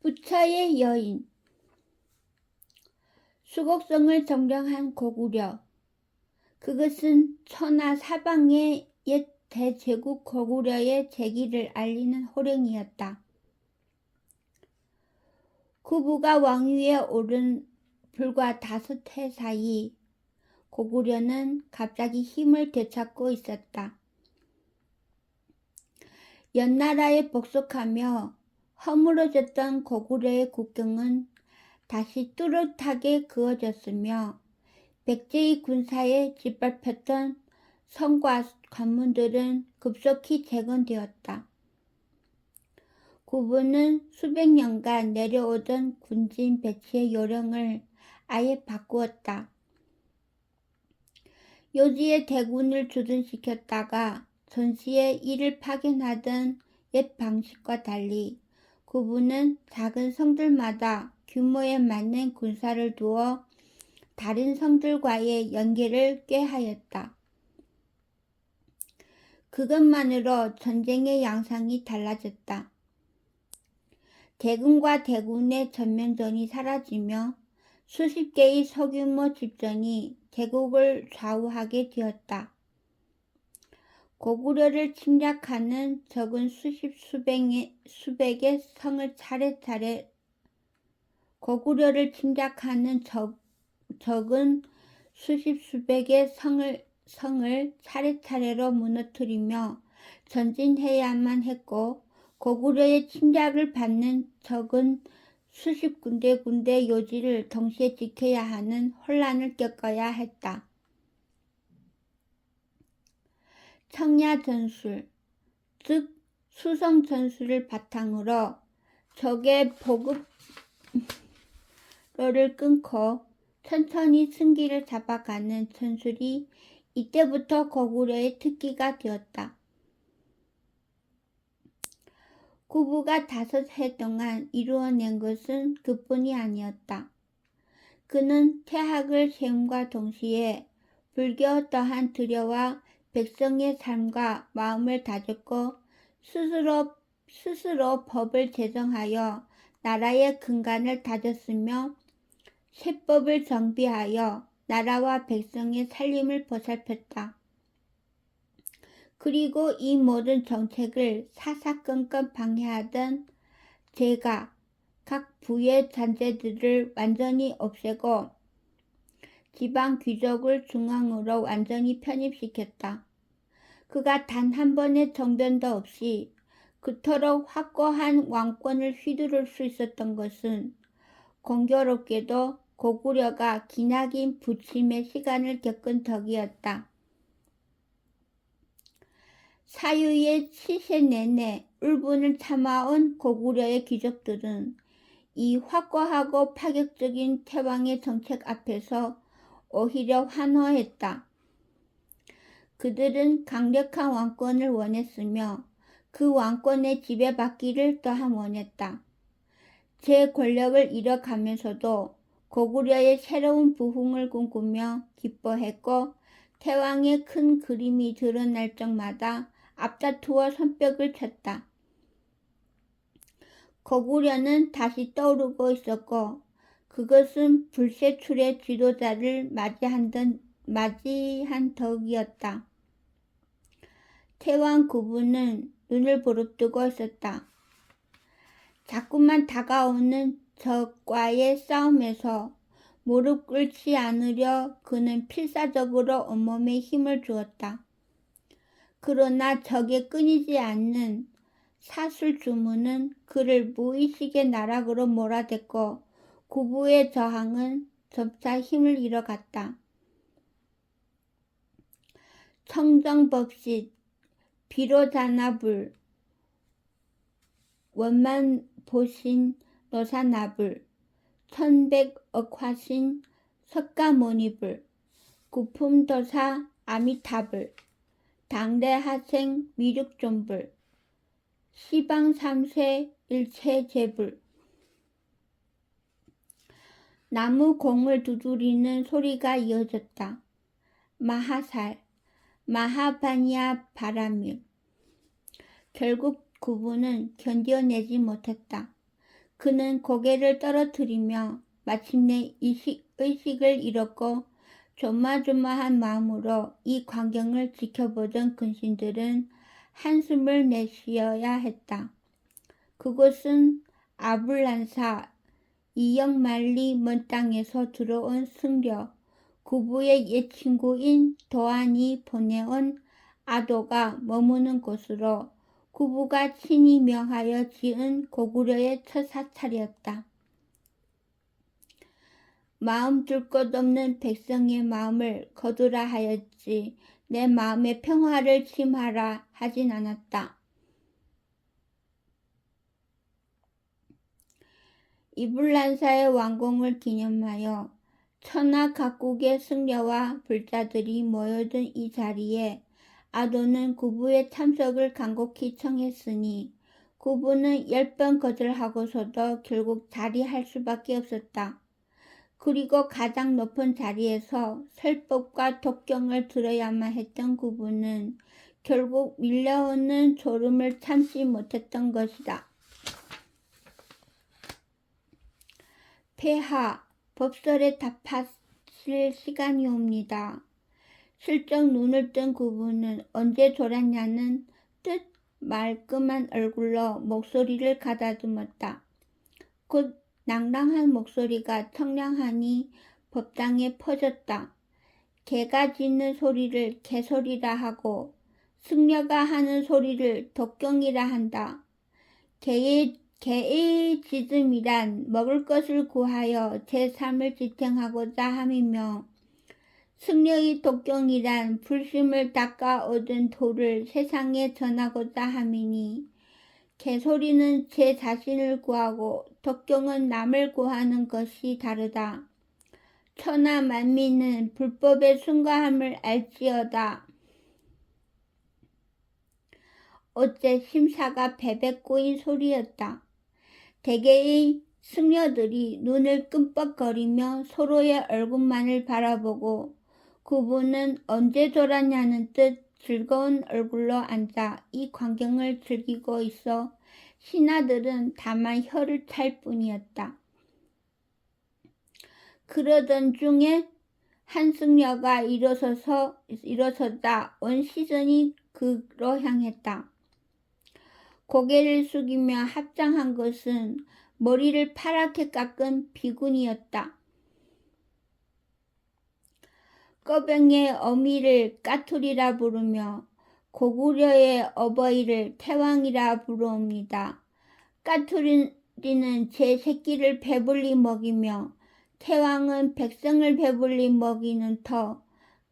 부처의 여인. 수곡성을 점령한 고구려. 그것은 천하 사방의 옛 대제국 고구려의 재기를 알리는 호령이었다. 구부가 왕위에 오른 불과 5해 사이 고구려는 갑자기 힘을 되찾고 있었다. 연나라에 복속하며 허물어졌던 고구려의 국경은 다시 뚜렷하게 그어졌으며 백제의 군사에 짓밟혔던 성과 관문들은 급속히 재건되었다. 구부는 수백 년간 내려오던 군진 배치의 요령을 아예 바꾸었다. 요지의 대군을 주둔시켰다가 전시에 이를 파견하던 옛 방식과 달리 구부는 작은 성들마다 규모에 맞는 군사를 두어 다른 성들과의 연계를 꾀하였다. 그것만으로 전쟁의 양상이 달라졌다. 대군과 대군의 전면전이 사라지며 수십 개의 소규모 집전이 대국을 좌우하게 되었다. 고구려를 침략하는 적은 수백의 성을 차례차례 적은 수백의 성을 차례차례로 무너뜨리며 전진해야만 했고, 고구려의 침략을 받는 적은 수십 군데 요지를 동시에 지켜야 하는 혼란을 겪어야 했다. 청야전술, 즉 수성전술을 바탕으로 적의 보급로를 끊고 천천히 승기를 잡아가는 전술이 이때부터 고구려의 특기가 되었다. 구부가 5해 동안 이루어낸 것은 그뿐이 아니었다. 그는 퇴학을 세움과 동시에 불교 또한 들여와 백성의 삶과 마음을 다졌고 스스로 법을 제정하여 나라의 근간을 다졌으며 세법을 정비하여 나라와 백성의 살림을 보살폈다. 그리고 이 모든 정책을 사사건건 방해하던 제가 각 부의 잔재들을 완전히 없애고 지방 귀족을 중앙으로 완전히 편입시켰다. 그가 단 한 번의 정변도 없이 그토록 확고한 왕권을 휘두를 수 있었던 것은 공교롭게도 고구려가 기나긴 부침의 시간을 겪은 덕이었다. 사유의 7세 내내 울분을 참아온 고구려의 귀족들은 이 확고하고 파격적인 태왕의 정책 앞에서 오히려 환호했다. 그들은 강력한 왕권을 원했으며 그 왕권의 지배받기를 또한 원했다. 제 권력을 잃어가면서도 고구려의 새로운 부흥을 꿈꾸며 기뻐했고, 태왕의 큰 그림이 드러날 적마다 앞다투어 손뼉을 쳤다. 고구려는 다시 떠오르고 있었고, 그것은 불세출의 지도자를 맞이한 덕이었다. 태왕 구부는 눈을 부릅뜨고 있었다. 자꾸만 다가오는 적과의 싸움에서 무릎 꿇지 않으려 그는 필사적으로 온몸에 힘을 주었다. 그러나 적의 끊이지 않는 사술 주문은 그를 무의식의 나락으로 몰아댔고, 구부의 저항은 점차 힘을 잃어갔다. 청정법식, 비로자나불, 원만보신 노사나불, 천백억화신 석가모니불, 구품도사 아미타불, 당대하생 미륵존불, 시방삼세 일체제불. 나무 공을 두드리는 소리가 이어졌다. 마하살, 마하바냐 바라밀. 결국 구부는 견뎌내지 못했다. 그는 고개를 떨어뜨리며 마침내 의식을 잃었고 조마조마한 마음으로 이 광경을 지켜보던 근신들은 한숨을 내쉬어야 했다. 그곳은 아불란사 2영 마일리 먼 땅에서 들어온 승려, 구부의 옛 친구인 도안이 보내온 아도가 머무는 곳으로 구부가 친히 명하여 지은 고구려의 첫 사찰이었다. 마음 둘 것 없는 백성의 마음을 거두라 하였지 내 마음의 평화를 침하라 하진 않았다. 이불란사의 완공을 기념하여 천하 각국의 승려와 불자들이 모여든 이 자리에 아도는 구부의 참석을 간곡히 청했으니 구부는 10번 거절하고서도 결국 자리할 수밖에 없었다. 그리고 가장 높은 자리에서 설법과 독경을 들어야만 했던 구부는 결국 밀려오는 졸음을 참지 못했던 것이다. 폐하, 법설에 답하실 시간이 옵니다. 슬쩍 눈을 뜬 구부는 언제 졸았냐는 듯 말끔한 얼굴로 목소리를 가다듬었다. 곧 낭랑한 목소리가 청량하니 법당에 퍼졌다. 개가 짖는 소리를 개소리라 하고 승려가 하는 소리를 독경이라 한다. 개의 짖음이란 먹을 것을 구하여 제3을 지탱하고자 함이며 승려의 독경이란 불심을 닦아 얻은 도를 세상에 전하고자 함이니 개소리는 제 자신을 구하고 독경은 남을 구하는 것이 다르다. 천하 만민은 불법의 순가함을 알지어다. 어째 심사가 베베 꼬인 소리였다. 대개의 승려들이 눈을 끔뻑거리며 서로의 얼굴만을 바라보고 구부는 언제 졸았냐는 듯 즐거운 얼굴로 앉아 이 광경을 즐기고 있어 신하들은 다만 혀를 찰 뿐이었다. 그러던 중에 한 승려가 일어서다 온 시선이 그로 향했다. 고개를 숙이며 합장한 것은 머리를 파랗게 깎은 비군이었다. 꺼병의 어미를 까투리라 부르며 고구려의 어버이를 태왕이라 부르옵니다. 까투리는 제 새끼를 배불리 먹이며 태왕은 백성을 배불리 먹이는 터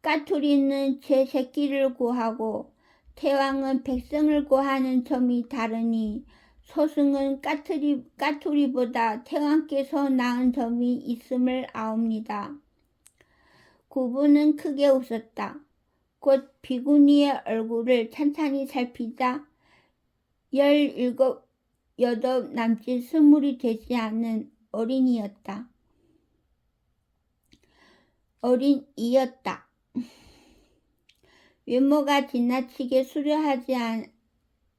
까투리는 제 새끼를 구하고 태왕은 백성을 구하는 점이 다르니 소승은 까투리보다 태왕께서 나은 점이 있음을 아옵니다. 구부는 크게 웃었다. 곧 비구니의 얼굴을 찬찬히 살피자 17, 8 남짓 20이 되지 않은 어린이였다. 외모가 지나치게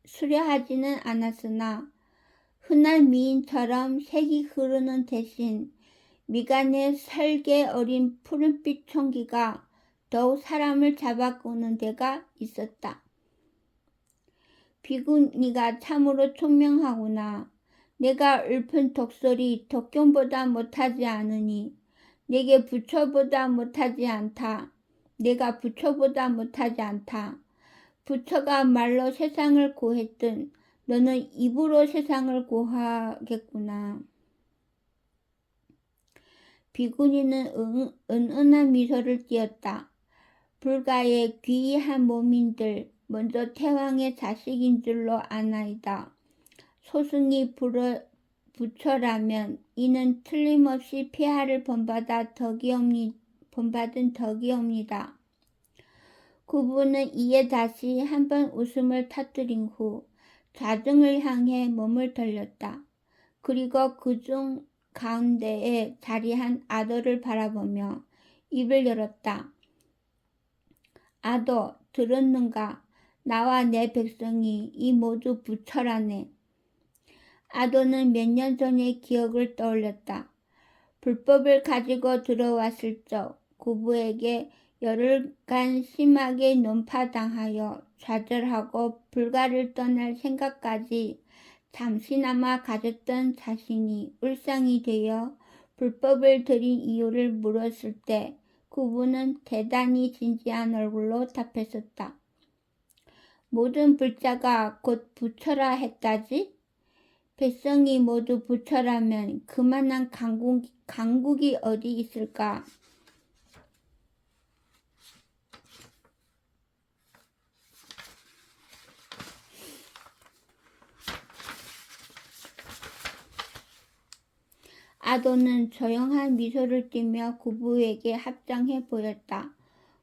수려하지는 않았으나 흔한 미인처럼 색이 흐르는 대신 미간의 설계 어린 푸른빛 총기가 더욱 사람을 잡아끄는 데가 있었다. 비구니가 참으로 총명하구나. 내가 읊은 독설이 독경보다 못하지 않으니 내가 부처보다 못하지 않다. 부처가 말로 세상을 구했든 너는 입으로 세상을 구하겠구나. 비구니는 은은한 미소를 띄었다. 불가의 귀한 몸인들 먼저 태왕의 자식인 줄로 아나이다. 소승이 부처라면 이는 틀림없이 폐하를 본받은 덕이옵니다. 구부는 이에 다시 한번 웃음을 터뜨린 후 좌중을 향해 몸을 돌렸다. 그리고 그중 가운데에 자리한 아도를 바라보며 입을 열었다. 아도, 들었는가? 나와 내 백성이 이 모두 부처라네. 아도는 몇 년 전의 기억을 떠올렸다. 불법을 가지고 들어왔을 적 구부에게 열흘간 심하게 논파당하여 좌절하고 불가를 떠날 생각까지 잠시나마 가졌던 자신이 울상이 되어 불법을 들인 이유를 물었을 때 구부는 대단히 진지한 얼굴로 답했었다. 모든 불자가 곧 부처라 했다지? 백성이 모두 부처라면 그만한 강국이 어디 있을까? 아도는 조용한 미소를 띠며 구부에게 합장해 보였다.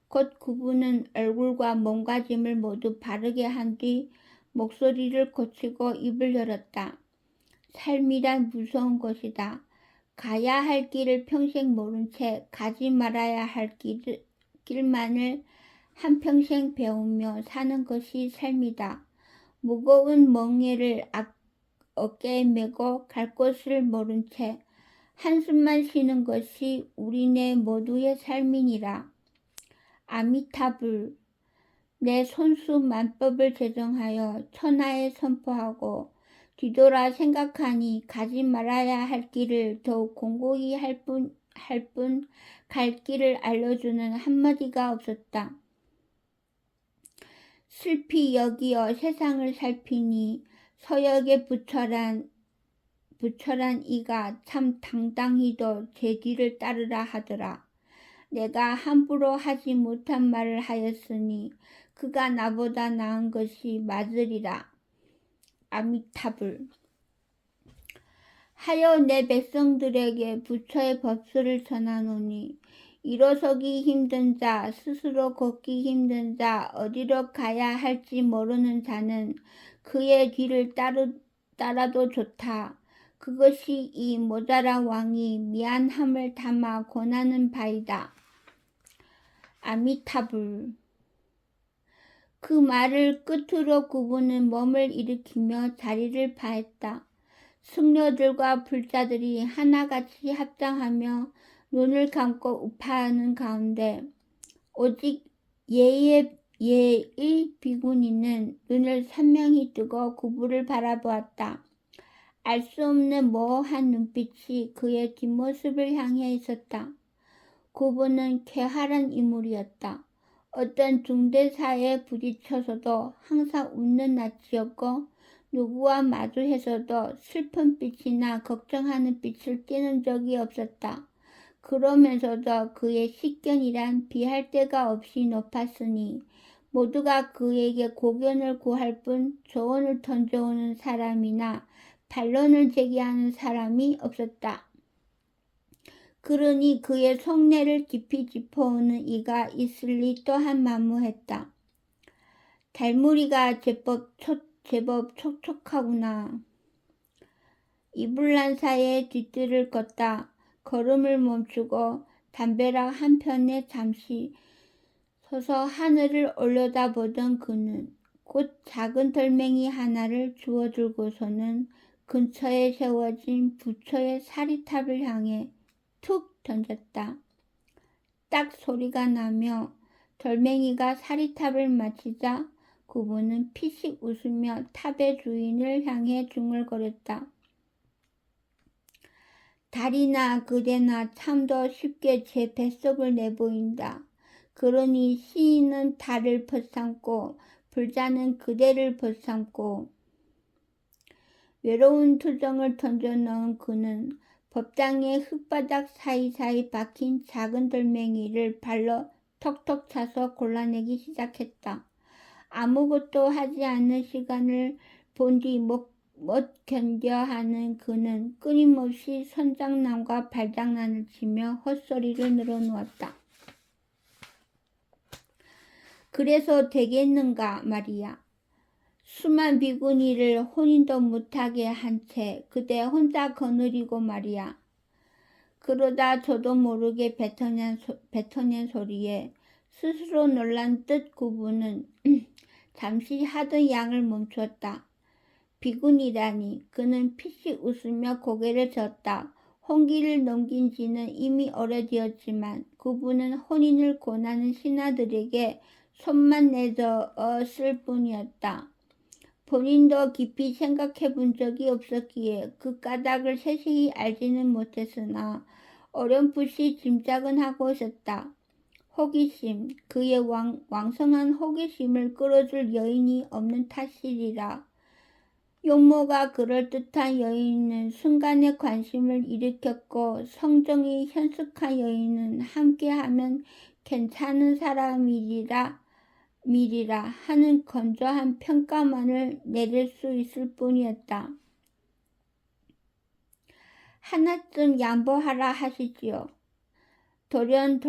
곧 구부는 얼굴과 몸가짐을 모두 바르게 한 뒤 목소리를 고치고 입을 열었다. 삶이란 무서운 것이다. 가야 할 길을 평생 모른 채 가지 말아야 할 길만을 한평생 배우며 사는 것이 삶이다. 무거운 멍에를 어깨에 메고 갈 곳을 모른 채 한숨만 쉬는 것이 우리네 모두의 삶이니라. 아미타불, 내 손수 만법을 제정하여 천하에 선포하고 뒤돌아 생각하니 가지 말아야 할 길을 더욱 공고히 할 뿐 갈 길을 알려주는 한마디가 없었다. 슬피 여기어 세상을 살피니 서역의 부처란 이가 참 당당히도 제 뒤를 따르라 하더라. 내가 함부로 하지 못한 말을 하였으니 그가 나보다 나은 것이 맞으리라. 아미타불. 하여 내 백성들에게 부처의 법수를 전하노니 일어서기 힘든 자, 스스로 걷기 힘든 자, 어디로 가야 할지 모르는 자는 그의 뒤를 따라도 좋다. 그것이 이 모자라 왕이 미안함을 담아 권하는 바이다. 아미타불. 그 말을 끝으로 구부는 몸을 일으키며 자리를 파했다. 승려들과 불자들이 하나같이 합장하며 눈을 감고 우파하는 가운데 오직 예의 비구니는 눈을 선명히 뜨고 구부를 바라보았다. 알 수 없는 모호한 눈빛이 그의 뒷모습을 향해 있었다. 구부는 쾌활한 인물이었다. 어떤 중대사에 부딪혀서도 항상 웃는 낯이었고 누구와 마주해서도 슬픈 빛이나 걱정하는 빛을 띠는 적이 없었다. 그러면서도 그의 식견이란 비할 데가 없이 높았으니 모두가 그에게 고견을 구할 뿐 조언을 던져오는 사람이나 반론을 제기하는 사람이 없었다. 그러니 그의 속내를 깊이 짚어오는 이가 있을리 또한 만무했다. 달무리가 제법 촉촉하구나. 이불란사의 뒤뜰을 걷다 걸음을 멈추고 담벼락 한편에 잠시 서서 하늘을 올려다보던 그는 곧 작은 돌멩이 하나를 주워 들고서는 근처에 세워진 부처의 사리탑을 향해 툭 던졌다. 딱 소리가 나며 돌멩이가 사리탑을 맞히자 구부는 피식 웃으며 탑의 주인을 향해 중얼거렸다. 달이나 그대나 참 더 쉽게 제 뱃속을 내보인다. 그러니 시인은 달을 벗삼고 불자는 그대를 벗삼고 외로운 투정을 던져넣은 그는 법당의 흙바닥 사이사이 박힌 작은 돌멩이를 발로 톡톡 차서 골라내기 시작했다. 아무것도 하지 않는 시간을 본 뒤 못 견뎌 하는 그는 끊임없이 선장난과 발장난을 치며 헛소리를 늘어놓았다. 그래서 되겠는가 말이야. 수만 비구니를 혼인도 못하게 한 채 그대 혼자 거느리고 말이야. 그러다 저도 모르게 뱉어낸 소리에 스스로 놀란 듯 구부는 잠시 하던 양을 멈추었다. 비군이라니. 그는 피식 웃으며 고개를 젓다. 혼기를 넘긴 지는 이미 오래되었지만 구부는 혼인을 권하는 신하들에게 손만 내저었을 뿐이었다. 본인도 깊이 생각해 본 적이 없었기에 그 까닭을 세세히 알지는 못했으나 어렴풋이 짐작은 하고 있었다. 호기심, 그의 왕성한 호기심을 끌어줄 여인이 없는 탓이리라. 용모가 그럴듯한 여인은 순간에 관심을 일으켰고 성정이 현숙한 여인은 함께하면 괜찮은 사람이리라 하는 건조한 평가만을 내릴 수 있을 뿐이었다. 하나쯤 양보하라 하시지요. 돌연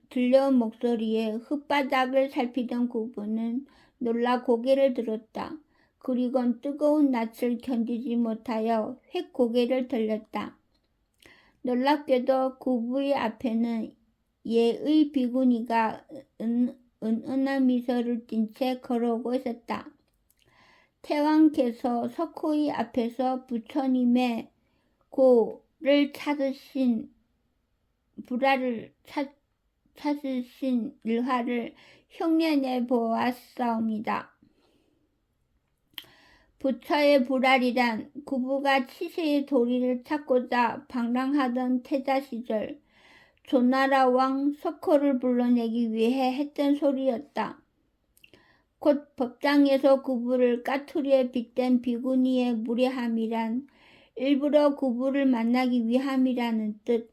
들려온 목소리에 흙바닥을 살피던 구부는 놀라 고개를 들었다. 그리곤 뜨거운 낯을 견디지 못하여 휙 고개를 돌렸다. 놀랍게도 구부의 앞에는 예의 비구니가 은은한 미소를 띤 채 걸어오고 있었다. 태왕께서 석호의 앞에서 부처님의 고를 찾으신 불화를 찾으신 일화를 흉내내 보았사옵니다. 부처의 불알이란 구부가 치세의 도리를 찾고자 방랑하던 태자 시절 조나라 왕 석호를 불러내기 위해 했던 소리였다. 곧 법당에서 구부를 까투리에 빗댄 비구니의 무례함이란 일부러 구부를 만나기 위함이라는 뜻.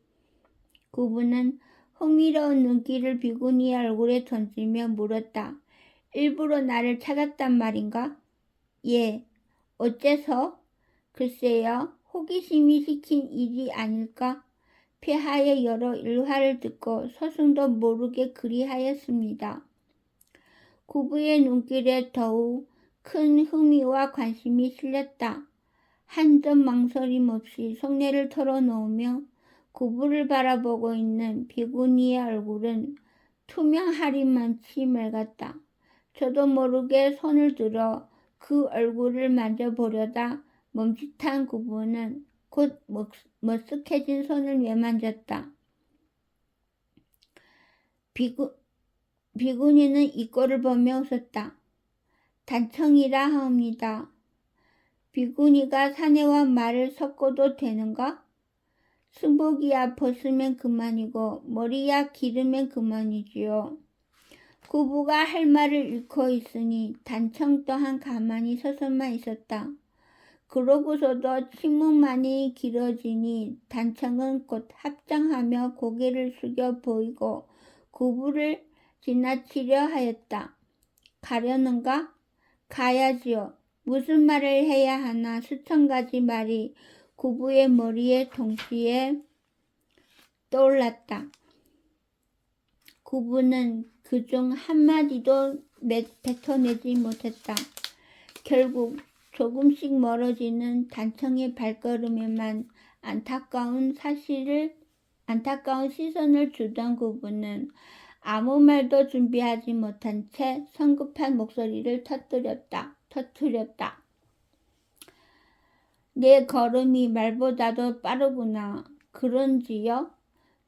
구부는 흥미로운 눈길을 비구니의 얼굴에 던지며 물었다. 일부러 나를 찾았단 말인가? 예. 어째서? 글쎄요. 호기심이 시킨 일이 아닐까? 폐하의 여러 일화를 듣고 서승도 모르게 그리하였습니다. 구부의 눈길에 더욱 큰 흥미와 관심이 실렸다. 한 점 망설임 없이 속내를 털어놓으며 구부를 바라보고 있는 비구니의 얼굴은 투명하리만치 맑았다. 저도 모르게 손을 들어 그 얼굴을 만져보려다 멈칫한 구부는 곧 머쓱해진 손을 매만졌다. 비구니는 이 꼴을 보며 웃었다. 단청이라 하옵니다. 비구니가 사내와 말을 섞어도 되는가? 승복이야 벗으면 그만이고 머리야 기르면 그만이지요. 구부가 할 말을 잃고 있으니 단청 또한 가만히 서서만 있었다. 그러고서도 침묵만이 길어지니 단청은 곧 합장하며 고개를 숙여 보이고 구부를 지나치려 하였다. 가려는가? 가야지요. 무슨 말을 해야 하나 수천 가지 말이 구부의 머리에 동시에 떠올랐다. 구부는 그중 한마디도 뱉어내지 못했다. 결국 조금씩 멀어지는 단청의 발걸음에만 안타까운 시선을 주던 구부는 아무 말도 준비하지 못한 채 성급한 목소리를 터뜨렸다. 내 걸음이 말보다도 빠르구나. 그런지요?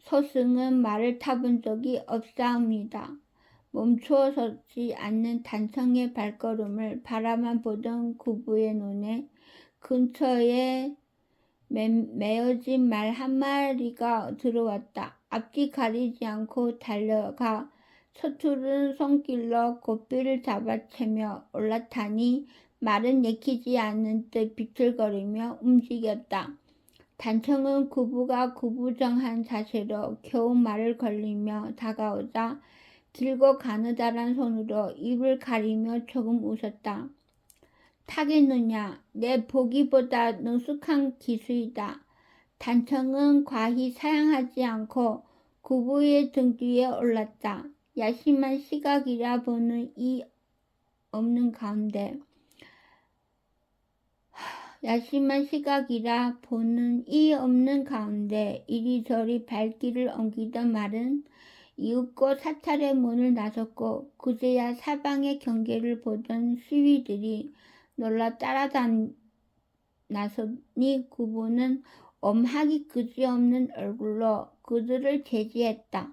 서승은 말을 타본 적이 없사옵니다. 멈추어 서지 않는 단청의 발걸음을 바라만 보던 구부의 눈에 근처에 메어진 말 한 마리가 들어왔다. 앞뒤 가리지 않고 달려가 서투른 손길로 고삐를 잡아채며 올라타니 말은 내키지 않는 듯 비틀거리며 움직였다. 단청은 구부가 구부정한 자세로 겨우 말을 걸리며 다가오자 길고 가느다란 손으로 입을 가리며 조금 웃었다. 타겠느냐? 내 보기보다 능숙한 기수이다. 단청은 과히 사양하지 않고 구부의 등 뒤에 올랐다. 야심한 시각이라 보는 이 없는 가운데 이리저리 발길을 옮기던 말은 이윽고 사찰의 문을 나섰고 그제야 사방의 경계를 보던 시위들이 놀라 나서니 구부는 엄하기 그지없는 얼굴로 그들을 제지했다.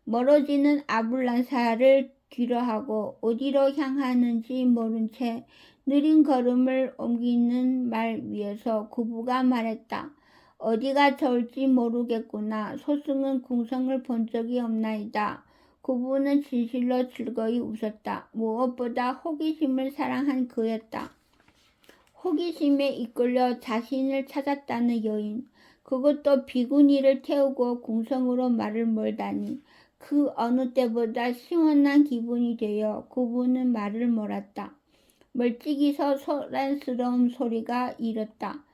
멀어지는 아불란사를 뒤로하고 어디로 향하는지 모른 채 느린 걸음을 옮기는 말 위에서 구부가 말했다. 어디가 좋을지 모르겠구나. 소승은 궁성을 본 적이 없나이다. 구부는 진실로 즐거이 웃었다. 무엇보다 호기심을 사랑한 그였다. 호기심에 이끌려 자신을 찾았다는 여인, 그것도 비구니를 태우고 궁성으로 말을 몰다니 그 어느 때보다 시원한 기분이 되어 구부는 말을 몰았다. 멀찍이서 소란스러운 소리가 일었다.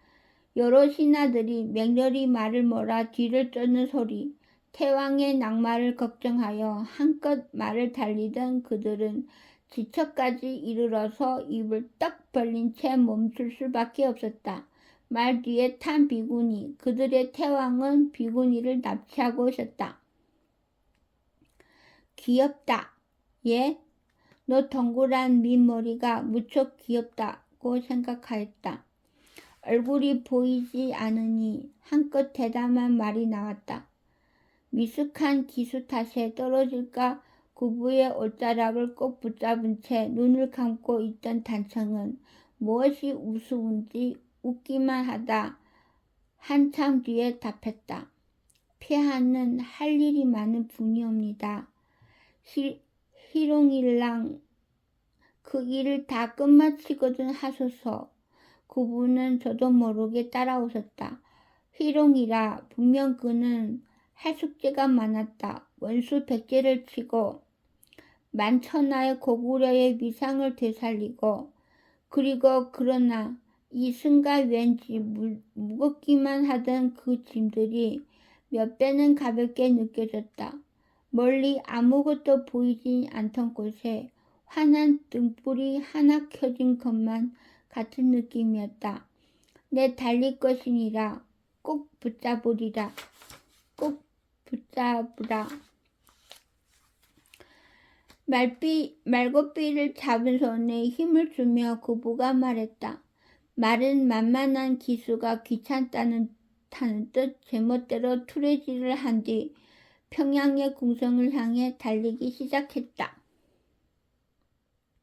여러 신하들이 맹렬히 말을 몰아 뒤를 쫓는 소리. 태왕의 낙마를 걱정하여 한껏 말을 달리던 그들은 지처까지 이르러서 입을 떡 벌린 채 멈출 수밖에 없었다. 말 뒤에 탄 비구니, 그들의 태왕은 비구니를 납치하고 있었다. 귀엽다. 예? 너 동그란 민머리가 무척 귀엽다고 생각하였다. 얼굴이 보이지 않으니 한껏 대담한 말이 나왔다. 미숙한 기수 탓에 떨어질까 구부의 옷자락을 꼭 붙잡은 채 눈을 감고 있던 단청은 무엇이 우스운지 웃기만 하다 한참 뒤에 답했다. 폐하는 할 일이 많은 분이옵니다. 희롱일랑 그 일을 다 끝마치거든 하소서. 구부는 저도 모르게 따라 웃었다. 희롱이라 분명 그는 할 숙제가 많았다. 원수 백제를 치고 만천하의 고구려의 위상을 되살리고 그리고 그러나 이 승가 왠지 무겁기만 하던 그 짐들이 몇 배는 가볍게 느껴졌다. 멀리 아무것도 보이지 않던 곳에 환한 등불이 하나 켜진 것만 같은 느낌이었다. 내 달릴 것이니라 꼭 붙잡으리라. 꼭 붙잡으라. 말고삐를 잡은 손에 힘을 주며 구부가 말했다. 말은 만만한 기수가 귀찮다는 뜻 제멋대로 투레질을 한 뒤 평양의 궁성을 향해 달리기 시작했다.